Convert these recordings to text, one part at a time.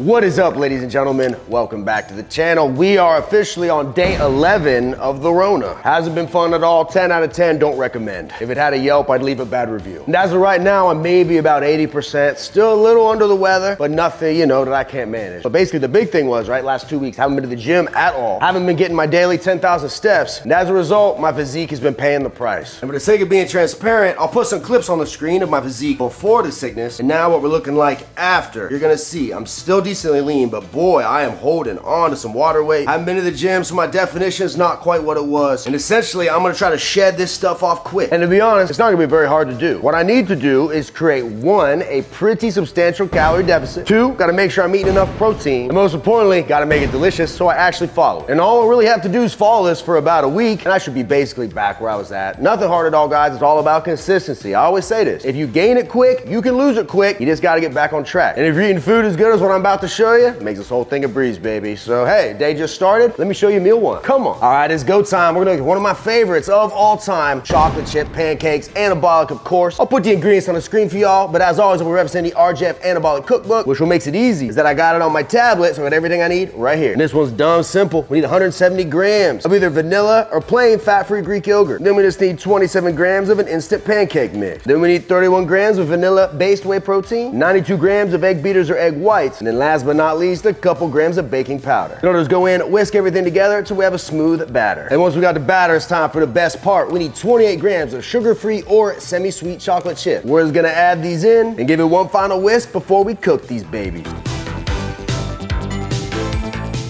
What is up, ladies and gentlemen? Welcome back to the channel. We are officially on day 11 of the Rona. Hasn't been fun at all. 10 out of 10, don't recommend. If it had a Yelp, I'd leave a bad review. And as of right now, I'm maybe about 80%. Still a little under the weather, but nothing, that I can't manage. But basically, the big thing was, last 2 weeks, haven't been to the gym at all. Haven't been getting my daily 10,000 steps. And as a result, my physique has been paying the price. And for the sake of being transparent, I'll put some clips on the screen of my physique before the sickness, and now what we're looking like after. You're gonna see, I'm still decently lean, but boy, I am holding on to some water weight. I haven't been to the gym, so my definition is not quite what it was. And essentially, I'm gonna try to shed this stuff off quick. And to be honest, it's not gonna be very hard to do. What I need to do is create 1, a pretty substantial calorie deficit. 2, gotta make sure I'm eating enough protein. And most importantly, gotta make it delicious so I actually follow it. And all I really have to do is follow this for about a week, and I should be basically back where I was at. Nothing hard at all, guys. It's all about consistency. I always say this. If you gain it quick, you can lose it quick. You just gotta get back on track. And if you're eating food as good as what I'm about to show you, it makes this whole thing a breeze, baby. So hey, day just started. Let me show you meal 1. Come on. All right, it's go time. We're gonna make one of my favorites of all time, chocolate chip pancakes, Anabolic, of course. I'll put the ingredients on the screen for y'all, but as always, we're representing the RJF Anabolic Cookbook, which what makes it easy is that I got it on my tablet, so I got everything I need right here. And this one's dumb simple. We need 170 grams of either vanilla or plain fat-free Greek yogurt. Then we just need 27 grams of an instant pancake mix. Then we need 31 grams of vanilla-based whey protein, 92 grams of egg beaters or egg whites, and then last but not least, a couple grams of baking powder. In order to go in, whisk everything together until we have a smooth batter. And once we got the batter, it's time for the best part. We need 28 grams of sugar-free or semi-sweet chocolate chip. We're just gonna add these in and give it one final whisk before we cook these babies.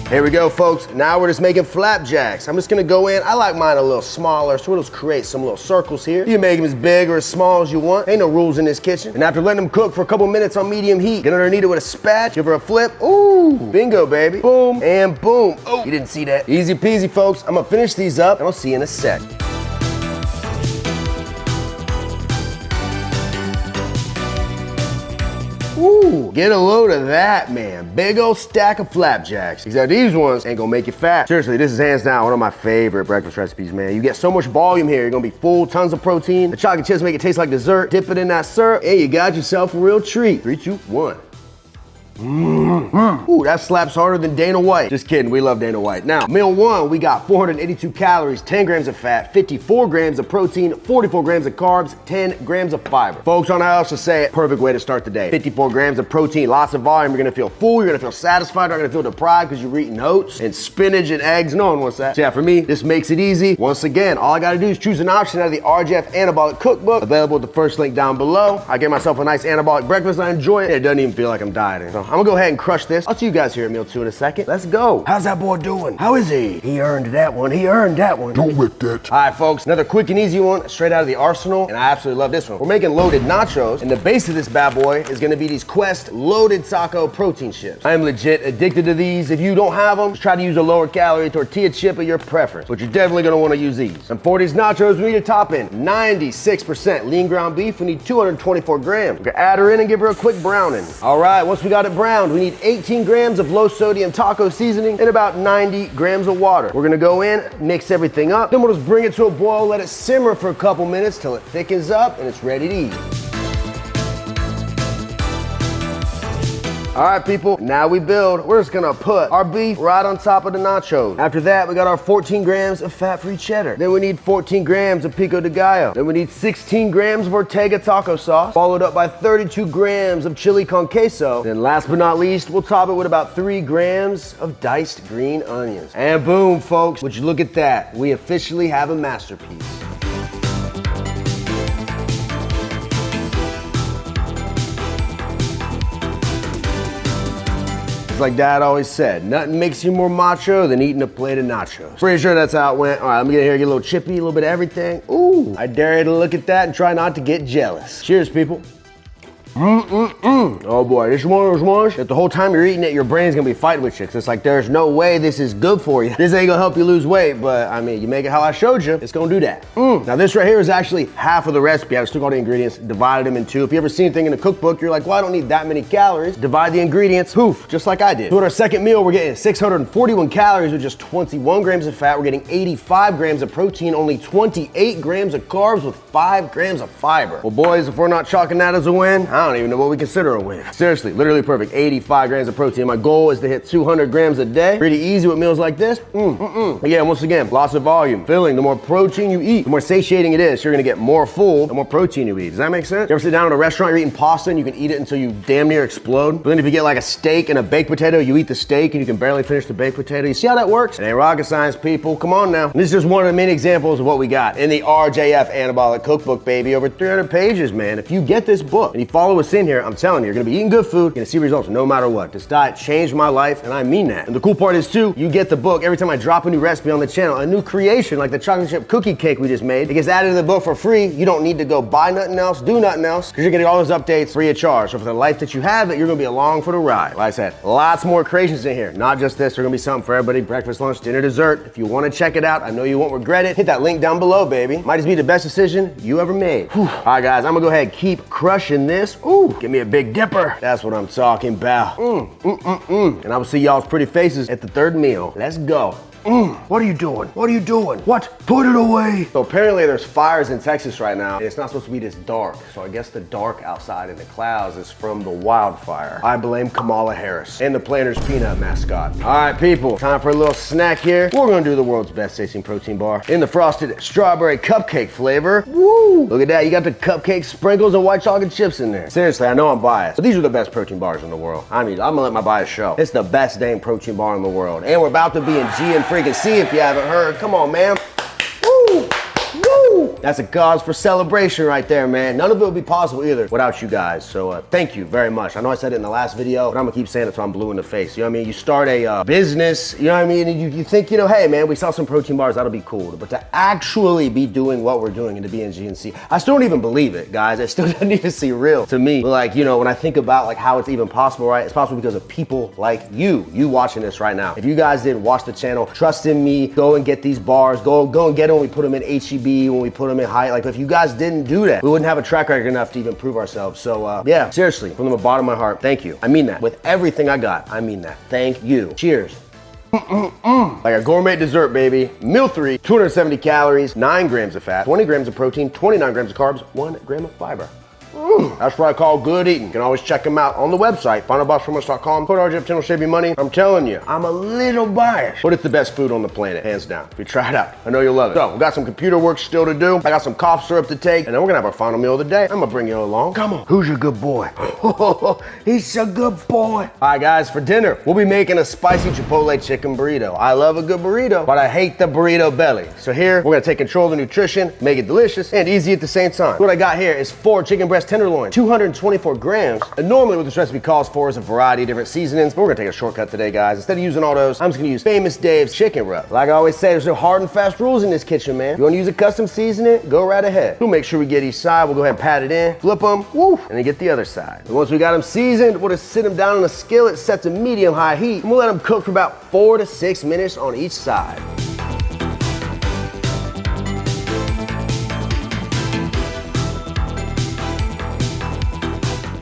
Here we go, folks. Now we're just making flapjacks. I'm just gonna go in. I like mine a little smaller, so we'll just create some little circles here. You can make them as big or as small as you want. Ain't no rules in this kitchen. And after letting them cook for a couple minutes on medium heat, get underneath it with a spatch, give her a flip. Ooh, bingo, baby. Boom and boom. Oh, you didn't see that. Easy peasy, folks. I'm gonna finish these up, and I'll see you in a sec. Ooh, get a load of that, man. Big old stack of flapjacks. Except these ones ain't gonna make you fat. Seriously, this is hands down one of my favorite breakfast recipes, man. You get so much volume here. You're gonna be full, tons of protein. The chocolate chips make it taste like dessert. Dip it in that syrup, and you got yourself a real treat. 3, 2, 1. Ooh, that slaps harder than Dana White. Just kidding, we love Dana White. Now, meal 1, we got 482 calories, 10 grams of fat, 54 grams of protein, 44 grams of carbs, 10 grams of fiber. Folks, on how else to say it, perfect way to start the day. 54 grams of protein, lots of volume. You're gonna feel full, you're gonna feel satisfied, you're not gonna feel deprived because you're eating oats and spinach and eggs. No one wants that. So yeah, for me, this makes it easy. Once again, all I gotta do is choose an option out of the RJF Anabolic Cookbook, available at the first link down below. I get myself a nice anabolic breakfast, I enjoy it. It doesn't even feel like I'm dieting. So I'm gonna go ahead and crush this. I'll see you guys here at meal 2 in a second. Let's go. How's that boy doing? How is he? He earned that one. He earned that one. Don't whip that. All right, folks, another quick and easy one straight out of the arsenal, and I absolutely love this one. We're making loaded nachos, and the base of this bad boy is gonna be these Quest loaded taco protein chips. I am legit addicted to these. If you don't have them, just try to use a lower calorie tortilla chip of your preference, but you're definitely gonna wanna use these. And for these nachos, we need to top in 96% lean ground beef. We need 224 grams. We're gonna add her in and give her a quick browning. All right, once we got it browned, we need 18 grams of low sodium taco seasoning and about 90 grams of water. We're gonna go in, mix everything up, then we'll just bring it to a boil, let it simmer for a couple minutes till it thickens up and it's ready to eat. All right, people, now we build. We're just gonna put our beef right on top of the nachos. After that, we got our 14 grams of fat-free cheddar. Then we need 14 grams of pico de gallo. Then we need 16 grams of Ortega taco sauce, followed up by 32 grams of chili con queso. Then last but not least, we'll top it with about 3 grams of diced green onions. And boom, folks, would you look at that? We officially have a masterpiece. Like Dad always said, nothing makes you more macho than eating a plate of nachos. Pretty sure that's how it went. All right, let me get here, get a little chippy, a little bit of everything. Ooh, I dare you to look at that and try not to get jealous. Cheers, people. Oh boy, this one. If the whole time you're eating it, your brain's gonna be fighting with you. 'Cause it's like, there's no way this is good for you. This ain't gonna help you lose weight, but I mean, you make it how I showed you, it's gonna do that. Now this right here is actually half of the recipe. I just took all the ingredients, divided them in 2. If you ever see anything in the cookbook, you're like, well, I don't need that many calories. Divide the ingredients, poof, just like I did. So with our second meal, we're getting 641 calories with just 21 grams of fat. We're getting 85 grams of protein, only 28 grams of carbs with 5 grams of fiber. Well, boys, if we're not chalking that as a win, I don't even know what we consider a win. Seriously, literally perfect. 85 grams of protein. My goal is to hit 200 grams a day. Pretty easy with meals like this. Again, once again, lots of volume. Filling, the more protein you eat, the more satiating it is. You're gonna get more full, the more protein you eat. Does that make sense? You ever sit down at a restaurant, you're eating pasta and you can eat it until you damn near explode? But then if you get like a steak and a baked potato, you eat the steak and you can barely finish the baked potato. You see how that works? It ain't rocket science, people. Come on now. And this is just one of the many examples of what we got in the RJF Anabolic Cookbook, baby. Over 300 pages, man. If you get this book and you follow us in here, I'm telling you, you're gonna be eating good food, you're gonna see results no matter what. This diet changed my life, and I mean that. And the cool part is too, you get the book every time I drop a new recipe on the channel, a new creation like the chocolate chip cookie cake we just made. It gets added to the book for free. You don't need to go buy nothing else, do nothing else, because you're getting all those updates free of charge. So for the life that you have, you're gonna be along for the ride. Like I said, lots more creations in here. Not just this, there's gonna be something for everybody, breakfast, lunch, dinner, dessert. If you wanna check it out, I know you won't regret it. Hit that link down below, baby. Might just be the best decision you ever made. Whew. All right, guys, I'm gonna go ahead and keep crushing this. Ooh, give me a big dipper. That's what I'm talking about. And I will see y'all's pretty faces at the third meal. Let's go. What are you doing? What are you doing? What? Put it away. So apparently there's fires in Texas right now, and it's not supposed to be this dark. So I guess the dark outside in the clouds is from the wildfire. I blame Kamala Harris and the Planters peanut mascot. All right, people, time for a little snack here. We're gonna do the world's best tasting protein bar in the frosted strawberry cupcake flavor. Woo! Look at that, you got the cupcake sprinkles and white chocolate chips in there. Seriously, I know I'm biased, but these are the best protein bars in the world. I mean, I'm gonna let my bias show. It's the best dang protein bar in the world. And we're about to be in G and freaking C if you haven't heard. Come on, man. Woo! Woo! That's a cause for celebration right there, man. None of it would be possible either without you guys. So thank you very much. I know I said it in the last video, but I'm gonna keep saying it till I'm blue in the face. You know what I mean? You start a business, you know what I mean? And you think, you know, hey man, we sell some protein bars, that'll be cool. But to actually be doing what we're doing and to be in GNC, I still don't even believe it, guys. It still doesn't even seem real to me. But like, you know, when I think about like how it's even possible, right? It's possible because of people like you watching this right now. If you guys didn't watch the channel, trust in me, go and get these bars, go and get them when we put them in HEB, when we put them in high. Like if you guys didn't do that, we wouldn't have a track record enough to even prove ourselves. So yeah, seriously, from the bottom of my heart, thank you. I mean that. With everything I got, I mean that. Thank you. Cheers. Like a gourmet dessert, baby. Meal 3, 270 calories, 9 grams of fat, 20 grams of protein, 29 grams of carbs, 1 gram of fiber. That's what I call good eating. You can always check them out on the website, finalboxformulas.com. Code RJF10 will save you money. I'm telling you, I'm a little biased, but it's the best food on the planet, hands down. If you try it out, I know you'll love it. So, we got some computer work still to do. I got some cough syrup to take, and then we're gonna have our final meal of the day. I'm gonna bring you along. Come on, who's your good boy? He's a good boy. All right, guys, for dinner, we'll be making a spicy Chipotle chicken burrito. I love a good burrito, but I hate the burrito belly. So here, we're gonna take control of the nutrition, make it delicious and easy at the same time. What I got here is 4 chicken breast tenderloin, 224 grams. And normally what this recipe calls for is a variety of different seasonings, but we're gonna take a shortcut today, guys. Instead of using all those, I'm just gonna use Famous Dave's chicken rub. Like I always say, there's no hard and fast rules in this kitchen, man. You wanna use a custom seasoning, go right ahead. We'll make sure we get each side. We'll go ahead and pat it in, flip them, woo, and then get the other side. And once we got them seasoned, we'll just sit them down on a skillet set to medium-high heat, and we'll let them cook for about 4 to 6 minutes on each side.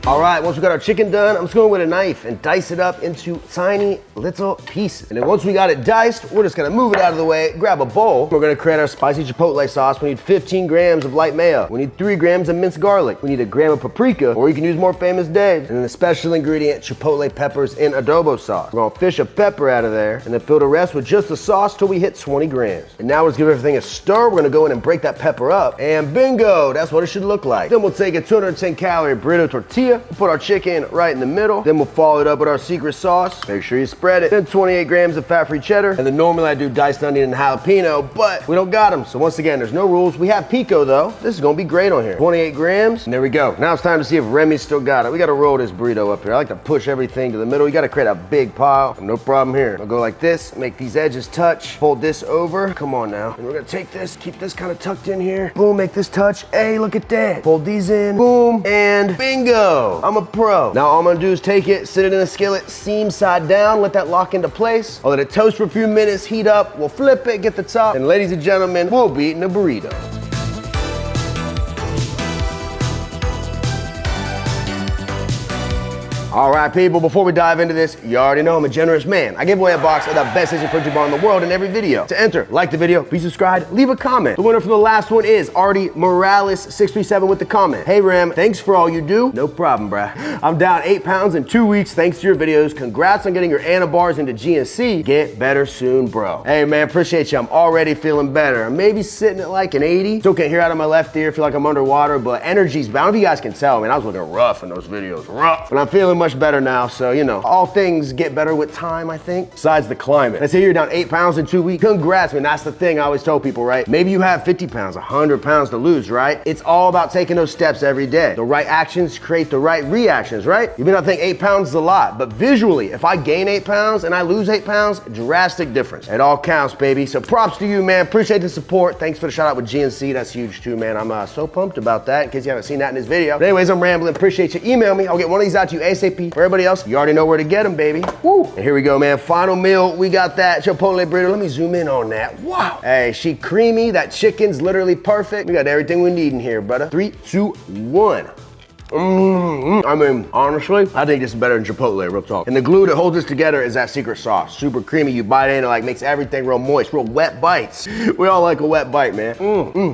All right, once we got our chicken done, I'm just going with a knife and dice it up into tiny little pieces. And then once we got it diced, we're just gonna move it out of the way, grab a bowl. We're gonna create our spicy chipotle sauce. We need 15 grams of light mayo. We need 3 grams of minced garlic. We need 1 gram of paprika, or you can use more Famous Dave's. And then the special ingredient, chipotle peppers in adobo sauce. We're gonna fish a pepper out of there and then fill the rest with just the sauce till we hit 20 grams. And now let's give everything a stir. We're gonna go in and break that pepper up. And bingo, that's what it should look like. Then we'll take a 210 calorie burrito tortilla. We'll put our chicken right in the middle. Then we'll follow it up with our secret sauce. Make sure you spread it. Then 28 grams of fat-free cheddar. And then normally I do diced onion and jalapeno, but we don't got them. So once again, there's no rules. We have pico though. This is gonna be great on here. 28 grams, and there we go. Now it's time to see if Remy's still got it. We gotta roll this burrito up here. I like to push everything to the middle. You gotta create a big pile. No problem here. I'll go like this, make these edges touch, fold this over. Come on now. And we're gonna take this, keep this kind of tucked in here. Boom, make this touch. Hey, look at that. Fold these in, boom, and bingo. I'm a pro. Now all I'm gonna do is take it, sit it in a skillet, seam side down, let that lock into place. I'll let it toast for a few minutes, heat up, we'll flip it, get the top, and ladies and gentlemen, we'll be eating a burrito. All right, people, before we dive into this, you already know I'm a generous man. I give away a box of the best tasting protein bar in the world in every video. To enter, like the video, be subscribed, leave a comment. The winner from the last one is Artie Morales637 with the comment. Hey, Ram, thanks for all you do. No problem, bruh. I'm down 8 pounds in 2 weeks thanks to your videos. Congrats on getting your Anabars into GNC. Get better soon, bro. Hey, man, appreciate you. I'm already feeling better. I'm maybe sitting at like an 80. Still can't hear out of my left ear, feel like I'm underwater, but energy's bound. I don't know if you guys can tell, man. I was looking rough in those videos, rough. But I'm feeling much better now, so you know, all things get better with time, I think. Besides the climate. Let's say you're down 8 pounds in 2 weeks. Congrats, man. That's the thing I always tell people, right? Maybe you have 50 pounds, 100 pounds to lose, right? It's all about taking those steps every day. The right actions create the right reactions, right? You may not think 8 pounds is a lot, but visually, if I gain 8 pounds and I lose 8 pounds, drastic difference. It all counts, baby. So props to you, man. Appreciate the support. Thanks for the shout out with GNC. That's huge too, man. I'm so pumped about that in case you haven't seen that in this video. But anyways, I'm rambling. Appreciate you. Email me. I'll get one of these out to you ASAP. For everybody else, you already know where to get them, baby. Woo! And here we go, man. Final meal. We got that Chipotle burrito. Let me zoom in on that. Wow. Hey, she creamy. That chicken's literally perfect. We got everything we need in here, brother. 3, 2, 1. I mean, honestly, I think this is better than Chipotle, real talk. And the glue that holds this together is that secret sauce. Super creamy, you bite in, it like makes everything real moist, real wet bites. We all like a wet bite, man.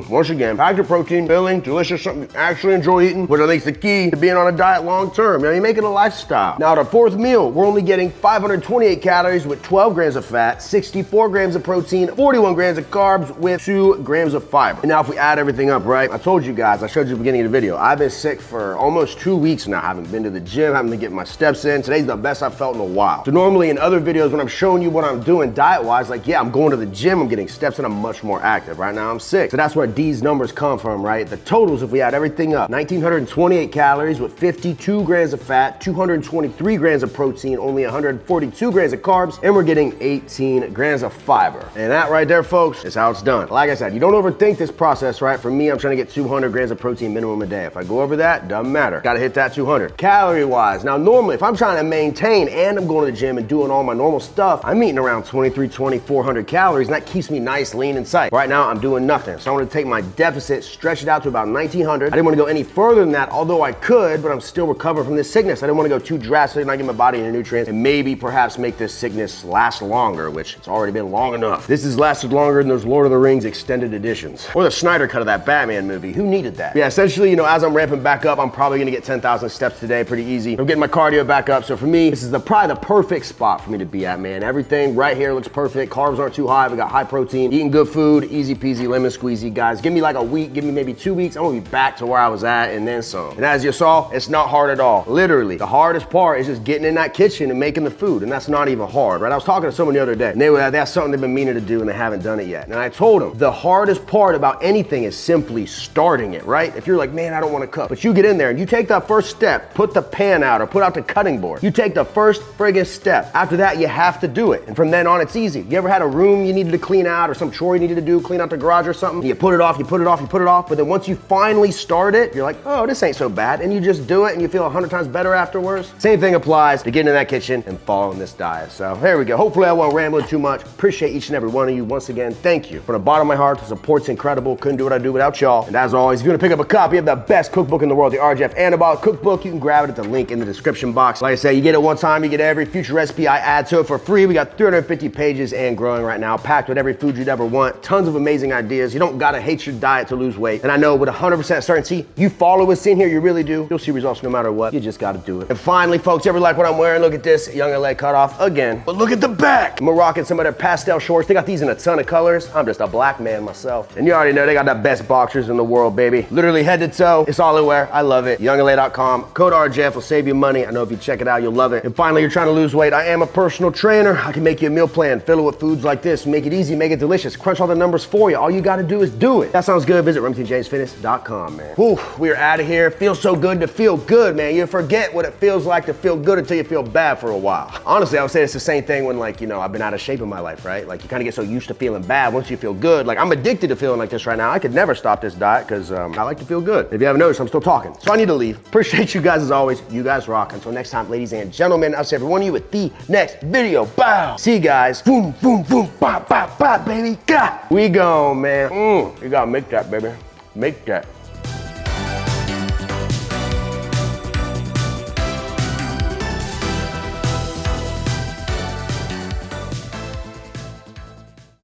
Once again, packed of protein, filling, delicious, something you actually enjoy eating, which I think is the key to being on a diet long term. You know, you make it a lifestyle. Now, the fourth meal, we're only getting 528 calories with 12 grams of fat, 64 grams of protein, 41 grams of carbs with 2 grams of fiber. And now if we add everything up, right? I told you guys, I showed you at the beginning of the video, I've been sick for almost 2 weeks now. I haven't been to the gym, haven't been getting my steps in. Today's the best I've felt in a while. So normally in other videos when I'm showing you what I'm doing diet-wise, like yeah, I'm going to the gym, I'm getting steps and I'm much more active. Right now I'm sick. So that's where these numbers come from, right? The totals, if we add everything up, 1,928 calories with 52 grams of fat, 223 grams of protein, only 142 grams of carbs, and we're getting 18 grams of fiber. And that right there, folks, is how it's done. Like I said, you don't overthink this process, right? For me, I'm trying to get 200 grams of protein minimum a day. If I go over that, doesn't matter. Gotta hit that 200. Calorie wise, now normally if I'm trying to maintain and I'm going to the gym and doing all my normal stuff, I'm eating around 2,400 calories, and that keeps me nice, lean, and tight. Right now I'm doing nothing. So I want to take my deficit, stretch it out to about 1,900. I didn't want to go any further than that, although I could, but I'm still recovering from this sickness. I didn't want to go too drastic, not give my body any nutrients, and maybe perhaps make this sickness last longer, which it's already been long enough. This has lasted longer than those Lord of the Rings extended editions. Or the Snyder cut of that Batman movie. Who needed that? Yeah, essentially, you know, as I'm ramping back up, I'm probably gonna get 10,000 steps today, pretty easy. I'm getting my cardio back up, so for me, this is probably the perfect spot for me to be at, man. Everything right here looks perfect. Carbs aren't too high. We got high protein, eating good food, easy peasy, lemon squeezy, guys. Give me like a week, give me maybe 2 weeks. I'm gonna be back to where I was at and then some. And as you saw, it's not hard at all. Literally, the hardest part is just getting in that kitchen and making the food, and that's not even hard, right? I was talking to someone the other day, and that's something they've been meaning to do and they haven't done it yet. And I told them, the hardest part about anything is simply starting it, right? If you're like, man, I don't wanna cook, but you get in there and you take that first step, put the pan out or put out the cutting board. You take the first friggin' step. After that, you have to do it. And from then on, it's easy. You ever had a room you needed to clean out or some chore you needed to do, clean out the garage or something? And you put it off, you put it off, you put it off, but then once you finally start it, you're like, oh, this ain't so bad. And you just do it and you feel 100 times better afterwards. Same thing applies to getting in that kitchen and following this diet. So there we go. Hopefully I won't ramble too much. Appreciate each and every one of you. Once again, thank you. From the bottom of my heart, the support's incredible. Couldn't do what I do without y'all. And as always, if you want to pick up a copy of the best cookbook in the world, the RJF Anabolic Cookbook, you can grab it at the link in the description box. Like I said, you get it one time, you get every future recipe I add to it for free. We got 350 pages and growing right now, packed with every food you'd ever want. Tons of amazing ideas. You don't gotta hate your diet to lose weight. And I know with 100% certainty, you follow what's in here, you really do. You'll see results no matter what. You just gotta do it. And finally, folks, you ever like what I'm wearing? Look at this, Young LA cut off again. But look at the back. I'm rocking some of their pastel shorts. They got these in a ton of colors. I'm just a black man myself. And you already know they got the best boxers in the world, baby. Literally head to toe. It's all I wear. I love it. YoungLA.com. Code RJF will save you money. I know if you check it out, you'll love it. And finally, you're trying to lose weight. I am a personal trainer. I can make you a meal plan, fill it with foods like this, make it easy, make it delicious, crunch all the numbers for you. All you gotta do is do it. That sounds good. Visit RemingtonJamesFitness.com, man. Whew, we're out of here. Feels so good to feel good, man. You forget what it feels like to feel good until you feel bad for a while. Honestly, I would say it's the same thing when, like, you know, I've been out of shape in my life, right? Like, you kind of get so used to feeling bad once you feel good. Like, I'm addicted to feeling like this right now. I could never stop this diet because I like to feel good. If you haven't noticed, I'm still talking. So I need to leave. Appreciate you guys as always. You guys rock. Until next time, ladies and gentlemen, I'll see every one of you with the next video. Bow. See you guys. Boom, boom, boom. Bop, bop, bop, baby. Gah. We gone, man. You gotta make that, baby. Make that.